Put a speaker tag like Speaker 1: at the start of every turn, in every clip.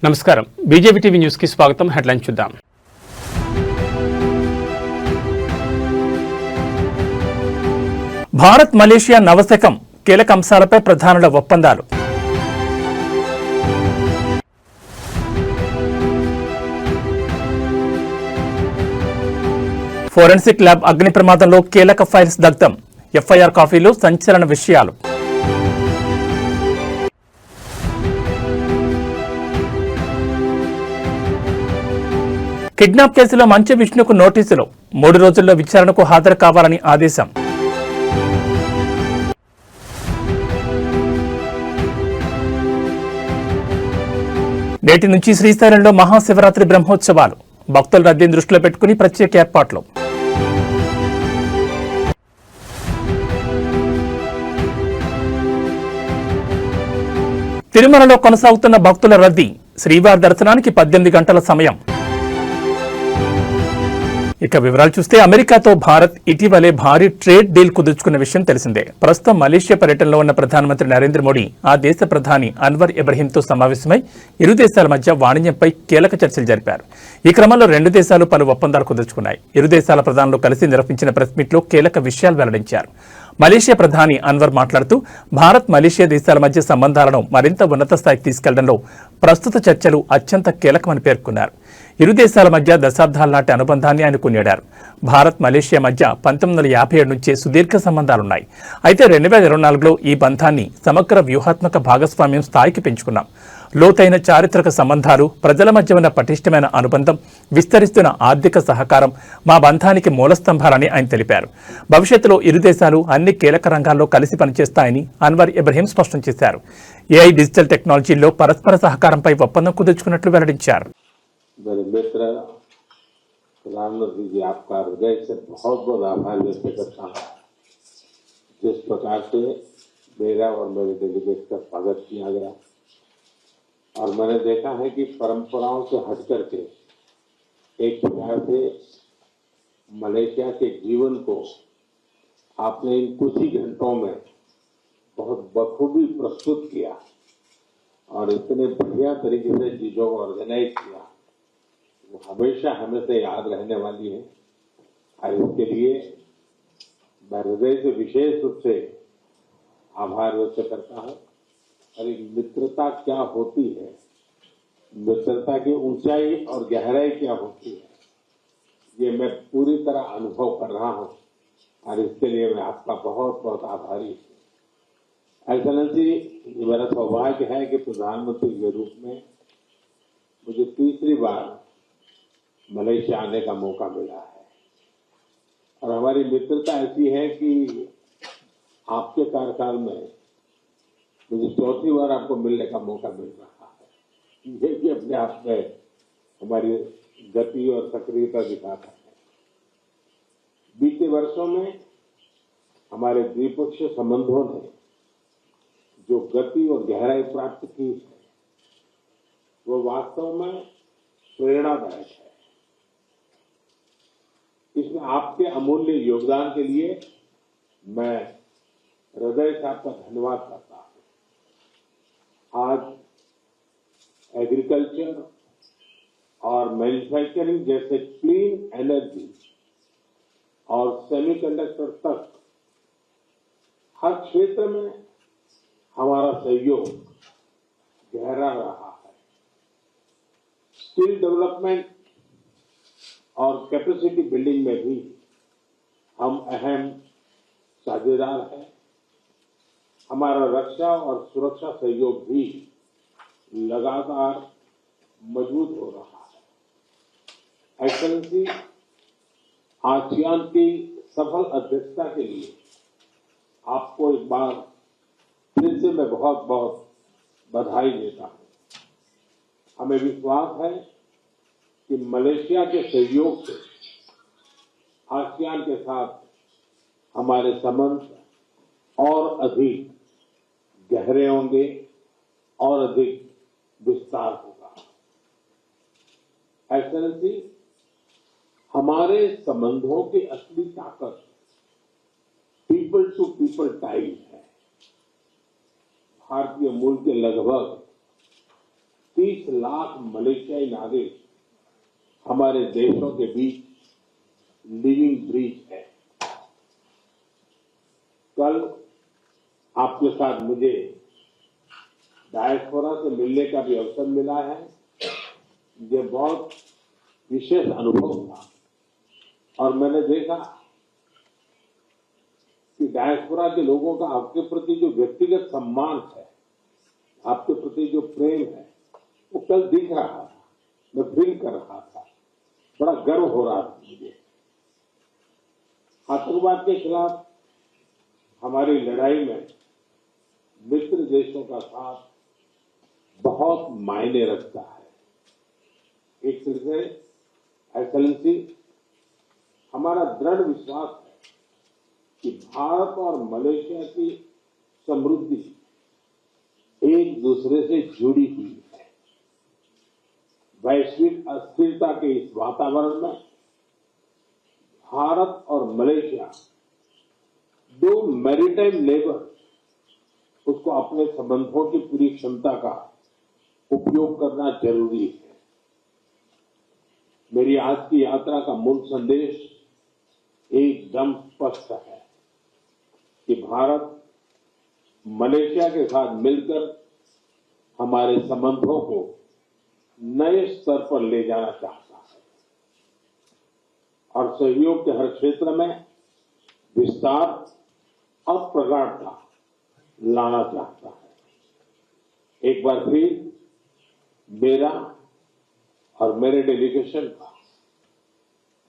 Speaker 1: నమస్కారం BJP TV news కి స్వాగతం. హెడ్లైన్ చూద్దాం. భారత్ మలేషియా నవశకం కీలక అంశాలపై ప్రధానుల ఒప్పందాలు. ఫోరెన్సిక్ ల్యాబ్ అగ్ని ప్రమాదంలో కీలక ఫైల్స్ దగ్ధం. ఎఫ్ఐఆర్ కాపీలో సంచలన విషయాలు. కిడ్నాప్ కేసులో మంచు విష్ణుకు నోటీసులు. 3 రోజుల్లో విచారణకు హాజరు కావాలని ఆదేశం. నేటి నుంచి శ్రీశైలంలో మహాశివరాత్రి బ్రహ్మోత్సవాలు. భక్తుల రద్దీని దృష్టిలో పెట్టుకుని ప్రత్యేక ఏర్పాట్లు. తిరుమలలో కొనసాగుతున్న భక్తుల రద్దీ. శ్రీవారి దర్శనానికి 18 గంటల సమయం. ఇక వివరాలు చూస్తే అమెరికాతో భారత్ ఇటీవలే భారీ ట్రేడ్ డీల్ కుదుర్చుకున్న విషయం తెలిసిందే. ప్రస్తుతం మలేషియా పర్యటనలో ఉన్న ప్రధానమంత్రి నరేంద్ర మోడీ ఆ దేశ ప్రధాని అన్వర్ ఇబ్రహీంతో సమావేశమై ఇరు దేశాల మధ్య వాణిజ్యంపై కీలక చర్చలు జరిపారు. ఈ క్రమంలో 2 దేశాలు పలు ఒప్పందాలు కుదుర్చుకున్నాయి. ఇరు దేశాల ప్రధానులు కలిసి నిర్వహించిన ప్రెస్ మీట్లో కీలక విషయాలు వెల్లడించారు. మలేషియా ప్రధాని అన్వర్ మాట్లాడుతూ భారత్ మలేషియా దేశాల మధ్య సంబంధాలను మరింత ఉన్నత స్థాయికి తీసుకెళ్లడంలో ప్రస్తుత చర్చలు అత్యంత కీలకమని పేర్కొన్నారు. ఇరు దేశాల మధ్య దశాబ్దాల నాటి అనుబంధాన్ని ఆయన కొనియాడారు. భారత్ మలేషియా మధ్య 1957 నుంచే సుదీర్ఘ సంబంధాలున్నాయి. అయితే 2024లో ఈ బంధాన్ని సమగ్ర వ్యూహాత్మక భాగస్వామ్యం స్థాయికి పెంచుకున్నాం. లోతైన చారిత్రక సంబంధాలు, ప్రజల మధ్య ఉన్న పటిష్టమైన అనుబంధం, విస్తరిస్తున్న ఆర్థిక సహకారం మా బంధానికి మూలస్తంభాలని ఆయన తెలిపారు. భవిష్యత్తులో ఇరు దేశాలు అన్ని కీలక రంగాల్లో కలిసి పనిచేస్తాయని అన్వర్ ఇబ్రహీం స్పష్టం చేశారు. ఏఐ, డిజిటల్ టెక్నాలజీల్లో పరస్పర సహకారంపై ఒప్పందం కుదుర్చుకున్నట్లు వెల్లడించారు.
Speaker 2: मेरे मित्र प्रधानमंत्री जी, आपका हृदय से बहुत बहुत आभार व्यक्त करता हूँ। जिस प्रकार से मेरा और मेरे डेलीगेट का स्वागत किया गया और मैंने देखा है कि परंपराओं से हट करके एक प्रकार से मलेशिया के जीवन को आपने इन कुछ ही घंटों में बहुत बखूबी प्रस्तुत किया और इतने बढ़िया तरीके से चीजों को ऑर्गेनाइज किया, वो हमेशा हमें से याद रहने वाली है। और इसके लिए मैं हृदय से विशेष रूप से आभार व्यक्त करता हूँ। और एक मित्रता क्या होती है, मित्रता की ऊंचाई और गहराई क्या होती है, ये मैं पूरी तरह अनुभव कर रहा हूँ और इसके लिए मैं आपका बहुत बहुत आभारी हूँ। एक्सेलेंसी, ये मेरा सौभाग्य है कि प्रधानमंत्री के रूप में मुझे तीसरी बार मलेशिया आने का मौका मिला है और हमारी मित्रता ऐसी है कि आपके कार्यकाल में मुझे चौथी बार आपको मिलने का मौका मिल रहा है। ये भी अपने आप में हमारी गति और सक्रियता दिखाता है। बीते वर्षों में हमारे द्विपक्षीय संबंधों ने जो गति और गहराई प्राप्त की है, वो वास्तव में प्रेरणादायक है। इसमें आपके अमूल्य योगदान के लिए मैं हृदय से आपका धन्यवाद करता हूं। आज एग्रीकल्चर और मैन्युफैक्चरिंग जैसे क्लीन एनर्जी और सेमीकंडक्टर तक हर क्षेत्र में हमारा सहयोग गहरा रहा है। स्किल डेवलपमेंट और कैपेसिटी बिल्डिंग में भी हम अहम साझेदार हैं। हमारा रक्षा और सुरक्षा सहयोग भी लगातार मजबूत हो रहा है। एक्सेलेंसी, आसियान की सफल अध्यक्षता के लिए आपको एक बार फिर से मैं बहुत बहुत बधाई देता हूं। हमें विश्वास है कि मलेशिया के सहयोग से आसियान के साथ हमारे संबंध और अधिक गहरे होंगे और अधिक विस्तार होगा। एक्सेलेंसी, हमारे संबंधों की असली ताकत पीपल टू पीपल टाइज है। भारतीय मूल के लगभग 30 लाख मलेशियाई नागरिक हमारे देशों के बीच लिविंग ब्रिज है। कल आपके साथ मुझे डायस्पोरा से मिलने का भी अवसर मिला है। ये बहुत विशेष अनुभव था और मैंने देखा कि डायस्पोरा के लोगों का आपके प्रति जो व्यक्तिगत सम्मान है, आपके प्रति जो प्रेम है, वो कल दिख रहा था, मैं फील कर रहा था, बड़ा गर्व हो रहा था मुझे। आतंकवाद के खिलाफ हमारी लड़ाई में मित्र देशों का साथ बहुत मायने रखता है। एक तरह से एक्सेलेंसी, हमारा दृढ़ विश्वास है कि भारत और मलेशिया की समृद्धि एक दूसरे से जुड़ी हुई है। वैश्विक अस्थिरता के इस वातावरण में भारत और मलेशिया दो मैरीटाइम नेबर उसको अपने संबंधों की पूरी क्षमता का उपयोग करना जरूरी है। मेरी आज की यात्रा का मूल संदेश एकदम स्पष्ट है कि भारत मलेशिया के साथ मिलकर हमारे संबंधों को नए स्तर पर ले जाना चाहता है और सहयोग के हर क्षेत्र में विस्तार और प्रगाढ़ता लाना चाहता है। एक बार फिर मेरा और मेरे डेलीगेशन का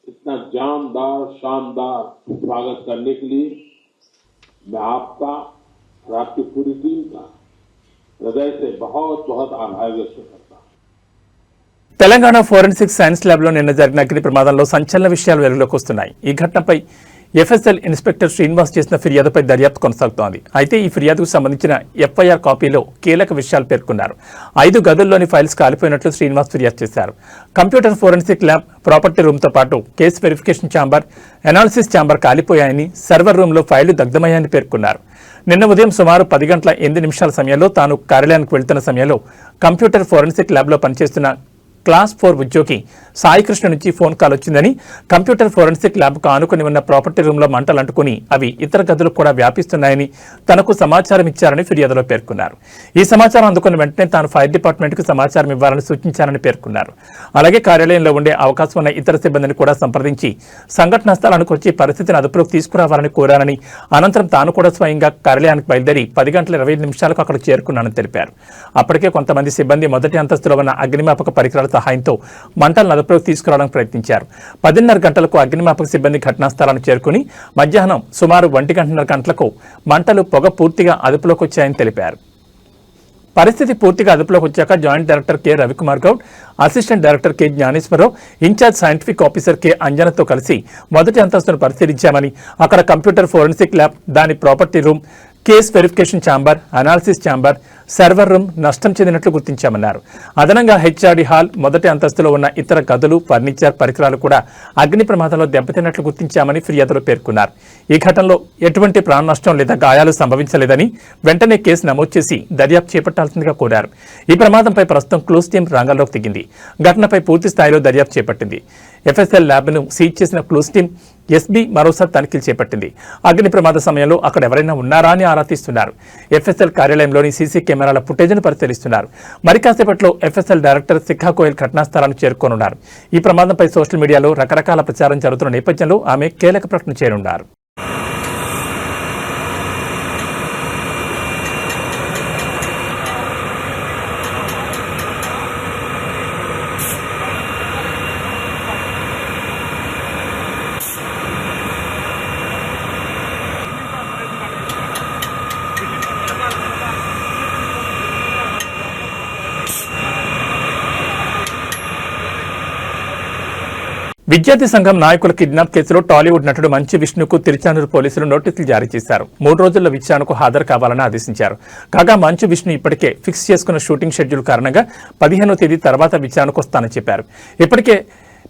Speaker 2: इतना जानदार शानदार स्वागत करने के लिए मैं आपका और आपकी पूरी टीम का हृदय से बहुत बहुत आभार व्यक्त करता हूं।
Speaker 1: తెలంగాణ ఫోరెన్సిక్ సైన్స్ ల్యాబ్లో నిన్న జరిగిన అగ్ని ప్రమాదంలో సంచలన విషయాలు వెలుగులోకి వస్తున్నాయి. ఈ ఘటనపై ఎఫ్ఎస్ఎల్ ఇన్స్పెక్టర్ శ్రీనివాస్ చేసిన ఫిర్యాదుపై దర్యాప్తు కొనసాగుతోంది. అయితే ఈ ఫిర్యాదుకు సంబంధించిన ఎఫ్ఐఆర్ కాపీలో కీలక విషయాలు పేర్కొన్నారు. 5 గదుల్లోని ఫైల్స్ కాలిపోయినట్లు శ్రీనివాస్ ఫిర్యాదు చేశారు. కంప్యూటర్ ఫోరెన్సిక్ ల్యాబ్, ప్రాపర్టీ రూమ్తో పాటు case verification chamber, analysis chamber కాలిపోయాయని, సర్వర్ రూమ్లో ఫైళ్లు దగ్ధమయ్యాయని పేర్కొన్నారు. నిన్న ఉదయం సుమారు 10 గంటల 8 నిమిషాల సమయంలో తాను కార్యాలయానికి వెళ్తున్న సమయంలో కంప్యూటర్ ఫోరెన్సిక్ ల్యాబ్లో పనిచేస్తున్న క్లాస్ 4 ఉద్యోగి సాయికృష్ణ నుంచి ఫోన్ కాల్ వచ్చిందని, కంప్యూటర్ ఫోరెన్సిక్ ల్యాబ్కు ఆనుకుని ఉన్న ప్రాపర్టీ రూమ్లో మంటలు అంటుకుని అవి ఇతర గదులకు కూడా వ్యాపిస్తున్నాయని తనకు సమాచారం ఇచ్చారని ఫిర్యాదులో పేర్కొన్నారు. ఈ సమాచారం అందుకున్న వెంటనే తాను ఫైర్ డిపార్ట్మెంట్కు సమాచారం ఇవ్వాలని సూచించారని పేర్కొన్నారు. అలాగే కార్యాలయంలో ఉండే అవకాశం ఉన్న ఇతర సిబ్బందిని కూడా సంప్రదించి సంఘటనా స్థలానికి వచ్చి పరిస్థితిని అదుపులోకి తీసుకురావాలని కోరానని, అనంతరం తాను కూడా స్వయంగా కార్యాలయానికి బయలుదేరి 10 గంటల 25 నిమిషాలకు అక్కడికి చేరుకున్నానని తెలిపారు. అప్పటికే కొంతమంది సిబ్బంది మొదటి అంతస్తులో ఉన్న అగ్నిమాపక పరికరాల సహాయంతో మంటలను అదుపులోకి తీసుకురావడానికి ప్రయత్నించారు. 10:30 గంటలకు అగ్నిమాపక సిబ్బంది ఘటనా స్థలానికి చేరుకుని మధ్యాహ్నం సుమారు 1 గంటలకు మంటలు పొగ పూర్తిగా అదుపులోకి వచ్చాయని తెలిపారు. పరిస్థితి పూర్తిగా అదుపులోకి వచ్చాక joint director K Ravikumar Goud, assistant director K Gnaneshwararao, in-charge scientific officer K అంజనతో కలిసి మొదటి అంతస్తును పరిశీలించామని, అక్కడ కంప్యూటర్ ఫోరెన్సిక్ ల్యాబ్, దాని property room, case verification chamber, analysis chamber, server room నష్టం చెందినట్లు గుర్తించామన్నారు. అదనంగా హెచ్ఆర్డి హాల్, మొదటి అంతస్తులో ఉన్న ఇతర గదులు, ఫర్నిచర్, పరికరాలు కూడా అగ్ని ప్రమాదంలో దెబ్బతిన్నట్లు గుర్తించామని ఫిర్యాదులో పేర్కొన్నారు. ఈ ఘటనలో ఎటువంటి ప్రాణ నష్టం లేదా గాయాలు సంభవించలేదని వెంటనే కేసు నమోదు చేసి దర్యాప్తు చేపట్టాల్సిందిగా కోరారు. ఈ ప్రమాదంపై ప్రస్తుతం క్లూస్ టీం రంగంలోకి దిగింది. ఘటనపై పూర్తి స్థాయిలో దర్యాప్తు చేపట్టింది. ఎఫ్ఎస్ఎల్ ల్యాబ్ను సీజ్ చేసిన క్లూస్ టీం ఎస్బీ మరోసారి తనిఖీలు చేపట్టింది. అగ్ని ప్రమాద సమయంలో అక్కడ ఎవరైనా ఉన్నారా అని ఆరా తీస్తున్నారు. ఎఫ్ఎస్ఎల్ కార్యాలయంలోని సీసీ కెమెరాల ఫుటేజ్ను పరిశీలిస్తున్నారు. మరి కాసేపట్లో ఎఫ్ఎస్ఎల్ డైరెక్టర్ శిఖా గోయల్ ఘటనా స్థలానికి చేరుకోనున్నారు. ఈ ప్రమాదంపై సోషల్ మీడియాలో రకరకాల ప్రచారం జరుగుతున్న నేపథ్యంలో ఆమె కీలక ప్రకటన చేయనున్నారు. విద్యార్థి సంఘం నాయకుల కిడ్నాప్ కేసులో టాలీవుడ్ నటుడు మంచు విష్ణుకు తిరుచానూరు పోలీసులు నోటీసులు జారీ చేశారు. 3 రోజుల్లో విచారణకు హాజరు కావాలని ఆదేశించారు. కాగా మంచు విష్ణు ఇప్పటికే ఫిక్స్ చేసుకున్న షూటింగ్ షెడ్యూల్ కారణంగా 15వ తేదీ తర్వాత విచారణకు వస్తానని చెప్పారు. ఇప్పటికే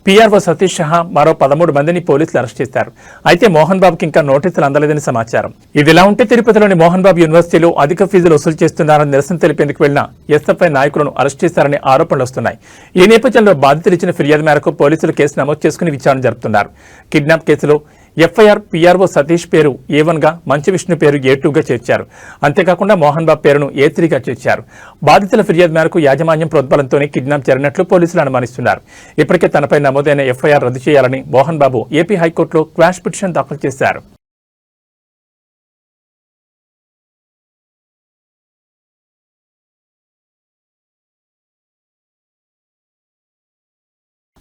Speaker 1: పీఆర్ఓ సతీష్ సహా మరో 13 మందిని పోలీసులు అరెస్ట్ చేశారు. అయితే మోహన్ బాబుకి ఇంకా నోటీసులు అందలేదని సమాచారం. ఇదిలా ఉంటే తిరుపతిలోని మోహన్ బాబు యూనివర్సిటీలో అధిక ఫీజులు వసూలు చేస్తున్నారని నిరసన తెలిపేందుకు వెళ్లిన ఎస్ఎఫ్ఐ నాయకులను అరెస్ట్ చేశారనే ఆరోపణలు వస్తున్నాయి. ఈ నేపథ్యంలో బాధితులు ఇచ్చిన ఫిర్యాదు మేరకు పోలీసులు కేసు నమోదు చేసుకుని విచారణ జరుపుతున్నారు. కిడ్నాప్ కేసులో ఎఫ్ఐఆర్ పీఆర్ఓ సతీష్ పేరు A1గా, మంచి విష్ణు పేరు A2గా చేర్చారు. అంతేకాకుండా మోహన్ బాబు పేరును A3గా చేర్చారు. బాధితుల ఫిర్యాదు మేరకు యాజమాన్యం ప్రోద్బలంతోనే కిడ్నాప్ జరిగినట్లు పోలీసులు అనుమానిస్తున్నారు. ఇప్పటికే తనపై నమోదైన ఎఫ్ఐఆర్ రద్దు చేయాలని మోహన్ బాబు ఏపీ హైకోర్టులో క్వాష్ పిటిషన్ దాఖలు చేశారు.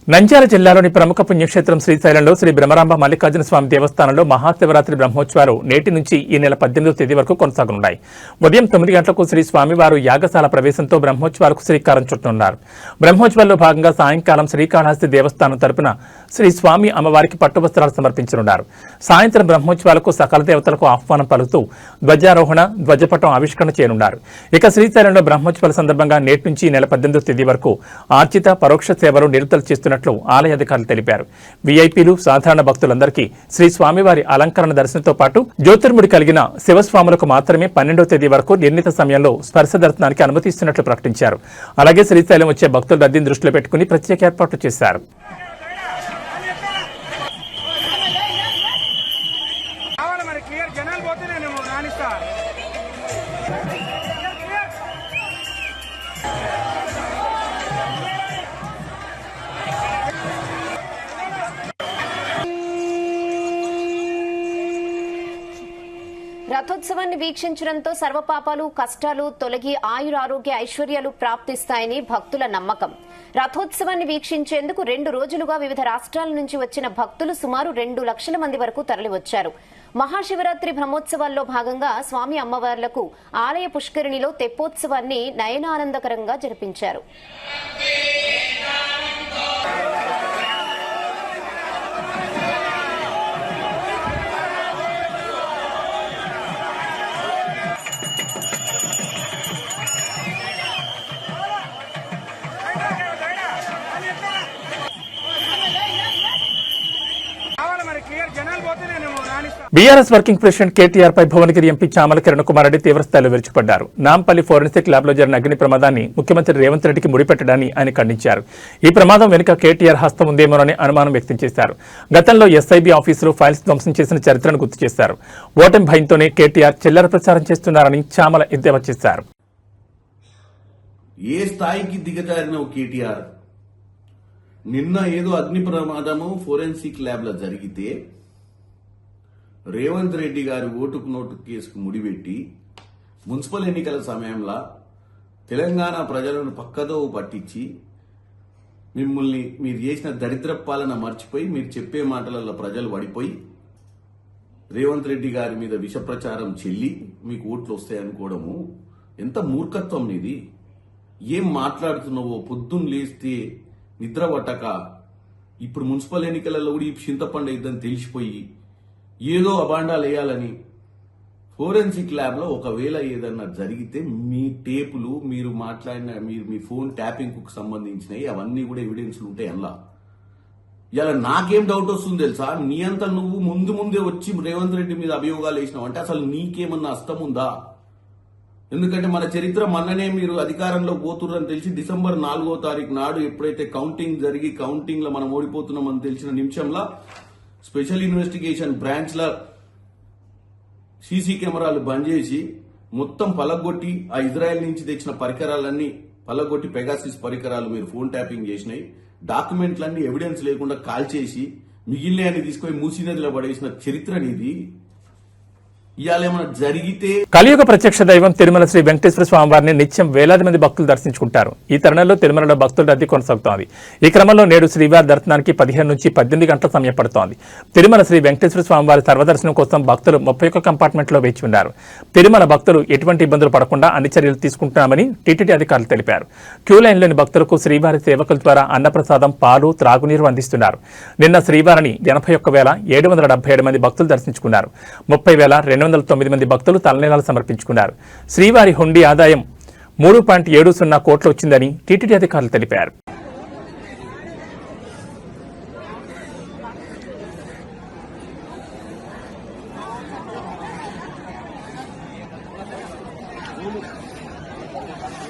Speaker 1: నంద్యాల జిల్లాలోని ప్రముఖ పుణ్యక్షేత్రం శ్రీశైలంలో శ్రీ బ్రహ్మరాంబ మల్లికార్జున స్వామి దేవస్థానంలో మహాశివరాత్రి బ్రహ్మోత్సవాలు నేటి నుంచి ఈ నెల 18వ తేదీ వరకు కొనసాగనున్నాయి. ఉదయం 9 గంటలకు శ్రీ స్వామివారు యాగశాల ప్రవేశంతో బ్రహ్మోత్సవాలకు శ్రీకారం చుట్టనున్నారు. బ్రహ్మోత్సవాల్లో భాగంగా సాయంకాలం శ్రీకాళహస్తి దేవస్థానం తరపున శ్రీ స్వామి అమ్మవారికి పట్టువస్త్రాలు సమర్పించనున్నారు. సాయంత్రం బ్రహ్మోత్సవాలకు సకల దేవతలకు ఆహ్వానం పలుకుతూ ధ్వజారోహణ, ధ్వజపటం ఆవిష్కరణ చేయనున్నారు. ఇక శ్రీశైలంలో బ్రహ్మోత్సవాల సందర్భంగా నేటి నుంచి ఈ నెల 18వ తేదీ వరకు ఆర్జిత, పరోక్ష సేవలు నిలుపుదల చేస్తున్నట్లు ఆలయ అధికారులు తెలిపారు. వీఐపీలు, సాధారణ భక్తులందరికీ శ్రీ స్వామివారి అలంకరణ దర్శనంతో పాటు జ్యోతిర్ముడి కలిగిన శివస్వాములకు మాత్రమే 12వ తేదీ వరకు నిర్ణీత సమయంలో స్పర్శ దర్శనానికి అనుమతి ఇస్తున్నట్లు ప్రకటించారు. అలాగే శ్రీశైలం వచ్చే భక్తుల రద్దీని దృష్టిలో పెట్టుకుని ప్రత్యేక ఏర్పాట్లు చేశారు.
Speaker 3: రథోత్సవాన్ని వీక్షించడంతో సర్వపాపాలు, కష్టాలు తొలగి ఆయురారోగ్య ఐశ్వర్యాలు ప్రాప్తిస్తాయని భక్తుల నమ్మకం. రథోత్సవాన్ని వీక్షించేందుకు 2 రోజులుగా వివిధ రాష్ట్రాల నుంచి వచ్చిన భక్తులు సుమారు 2 లక్షల మంది వరకు తరలివచ్చారు. మహాశివరాత్రి బ్రహ్మోత్సవాల్లో భాగంగా స్వామి అమ్మవార్లకు ఆలయ పుష్కరిణిలో తెప్పోత్సవాన్ని నయనానందకరంగా జరిపించారు.
Speaker 1: బీఆర్ఎస్ వర్కింగ్ ప్రెసిడెంట్ కేటీఆర్ పై భువనగిరి ఎంపీ చామల కిరణ్ కుమార్ రెడ్డి తీవ్రస్థాయిలో విరుచుకుపడ్డారు. నాంపల్లి ఫోరెన్సిక్ ల్యాబ్ లో జరిగిన అగ్ని ప్రమాదాన్ని ముఖ్యమంత్రి రేవంత్ రెడ్డికి ముడిపెట్టడాన్ని ఆయన ఖండించారు. ఈ ప్రమాదం వెనుక కేటీఆర్ హస్తం ఉందేమోనని అనుమానం వ్యక్తం చేశారు. గతంలో ఎస్ఐబీ ఆఫీసులో ఫైల్స్ ధ్వంసం చేసిన చరిత్రను గుర్తు చేశారు. ఓటమి భయంతోనే కేటీఆర్ చిల్లర ప్రచారం చేస్తున్నారని చామల ఎద్దేవా చేశారు.
Speaker 4: ఏ స్థాయికి దిగజారిన కేటీఆర్ నిన్న ఏదో అగ్ని ప్రమాదము ఫోరెన్సిక్ ల్యాబ్ లో జరిగితే రేవంత్ రెడ్డి గారి ఓటుకు నోటు కేసుకు ముడిపెట్టి మున్సిపల్ ఎన్నికల సమయంలో తెలంగాణ ప్రజలను పక్కదో పట్టించి మిమ్మల్ని మీరు చేసిన దరిద్ర పాలన మర్చిపోయి మీరు చెప్పే మాటలలో ప్రజలు పడిపోయి రేవంత్ రెడ్డి గారి మీద విష ప్రచారం చెల్లి మీకు ఓట్లు వస్తాయనుకోవడము ఎంత మూర్ఖత్వం ఇది. ఏం మాట్లాడుతున్నావో పొద్దున్న లేస్తే నిద్ర పట్టక ఇప్పుడు మున్సిపల్ ఎన్నికలలో కూడా ఈ చింతపండు ఇద్దని తెలిసిపోయి ఏదో అబాండాలు వేయాలని ఫోరెన్సిక్ ల్యాబ్ లో ఒకవేళ ఏదన్నా జరిగితే మీ టేపులు మీరు మాట్లాడిన మీ ఫోన్ ట్యాపింగ్ కు సంబంధించినవి అవన్నీ కూడా ఎవిడెన్స్లు ఉంటాయి అలా. ఇలా నాకేం డౌట్ వస్తుంది తెలుసా, నీ అంతా నువ్వు ముందే వచ్చి రేవంత్ రెడ్డి మీద అభియోగాలు వేసినావు అంటే అసలు నీకేమన్నా అస్తం ఉందా? ఎందుకంటే మన చరిత్ర మొన్ననే మీరు అధికారంలో పోతుర్రని తెలిసి డిసెంబర్ 4వ తారీఖు నాడు ఎప్పుడైతే కౌంటింగ్ జరిగి కౌంటింగ్ లో మనం ఓడిపోతున్నామని తెలిసిన నిమిషంలో స్పెషల్ ఇన్వెస్టిగేషన్ బ్రాంచ్ ల సీసీ కెమెరాలు బంద్ చేసి మొత్తం పలగొట్టి ఆ ఇజ్రాయెల్ నుంచి తెచ్చిన పరికరాలన్నీ పలగొట్టి పెగాసిస్ పరికరాలు మీరు ఫోన్ ట్యాపింగ్ చేసినాయి. డాక్యుమెంట్లన్నీ ఎవిడెన్స్ లేకుండా కాల్ చేసి మిగిలినని తీసుకొని మూసీనదిలో పడేసిన చరిత్ర నీది. ఇవాళ ఏమైనా జరిగితే
Speaker 1: కలియుగ ప్రత్యక్ష దైవం తిరుమల శ్రీ వెంకటేశ్వర స్వామి వారిని నిత్యం వేలాది మంది భక్తులు దర్శించుకుంటారు. ఈ తరుణంలో తిరుమలలో భక్తుల రద్దీ కొనసాగుతోంది. ఈ క్రమంలో నేడు శ్రీవారి దర్శనానికి 15 నుంచి 18 గంటల సమయం పడుతోంది. తిరుమల శ్రీ వెంకటేశ్వర స్వామి వారి సర్వదర్శనం కోసం భక్తులు 31 కంపార్ట్మెంట్ లో వేచి ఉన్నారు. తిరుమల భక్తులు ఎటువంటి ఇబ్బందులు పడకుండా అన్ని చర్యలు తీసుకుంటున్నామని టీటీడీ అధికారులు తెలిపారు. క్యూ లైన్లోని భక్తులకు శ్రీవారి సేవకుల ద్వారా అన్నప్రసాదం, పాలు, త్రాగునీరు అందిస్తున్నారు. నిన్న శ్రీవారిని 81,777 మంది భక్తులు దర్శించుకున్నారు. 30,209 మంది భక్తులు తలనీలాలు సమర్పించుకున్నారు. శ్రీవారి హుండీ ఆదాయం 3.70 కోట్లు వచ్చిందని టీటీడీ అధికారులు తెలిపారు.